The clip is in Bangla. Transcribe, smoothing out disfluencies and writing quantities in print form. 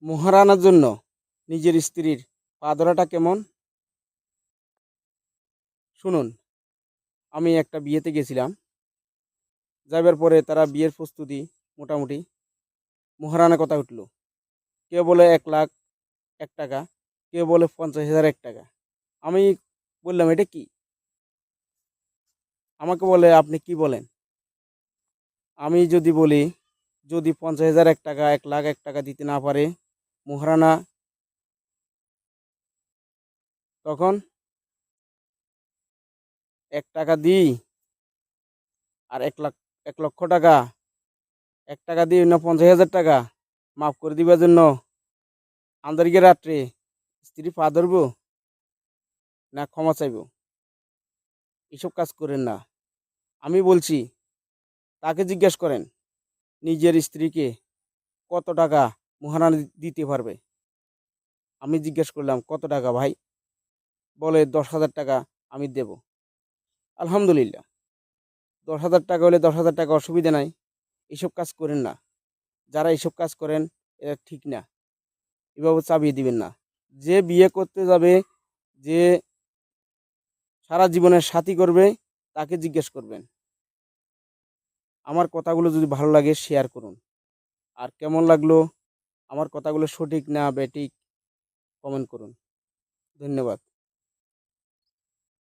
মহারানার জন্য নিজের স্ত্রীর পা ধরাটা কেমন? শুনুন, আমি একটা বিয়েতে গেছিলাম। যাইবার পরে তারা বিয়ের প্রস্তুতি মোটামুটি মহারানা কথা উঠল। কেউ বলে 1,01,000 টাকা, কেউ বলে 50,000 টাকা। আমি বললাম, এটা কি? আমাকে বলে, আপনি কি বলেন? আমি যদি বলি, যদি 50,001 টাকা 1,01,000 টাকা দিতে না পারে মহারানা, তখন 1 টাকা দিই আর 1,00,000 টাকা, 1 টাকা দিই না 50,000 টাকা মাফ করে দিবার জন্য আন্তরিক রাত্রে স্ত্রী পা ধরবো না ক্ষমা চাইবো? এসব কাজ করেন না। আমি বলছি, তাকে জিজ্ঞেস করেন নিজের স্ত্রীকে কত টাকা মহারানা দিতে পারবে। আমি জিজ্ঞেস করলাম, কত টাকা ভাই? বলে 10,000 টাকা আমি দেব। আলহামদুলিল্লাহ, 10,000 টাকা হলে 10,000 টাকা, অসুবিধা নাই। এসব কাজ করেন না। যারা এসব কাজ করেন এটা ঠিক না। এভাবে চাপিয়ে দিবেন না। যে বিয়ে করতে যাবে, যে সারা জীবনের সাথী করবে, তাকে জিজ্ঞেস করবেন। আমার কথাগুলো যদি ভালো লাগে শেয়ার করুন। আর কেমন লাগলো, আমার কথাগুলো সঠিক না বেঠিক, কমেন্ট করুন। ধন্যবাদ।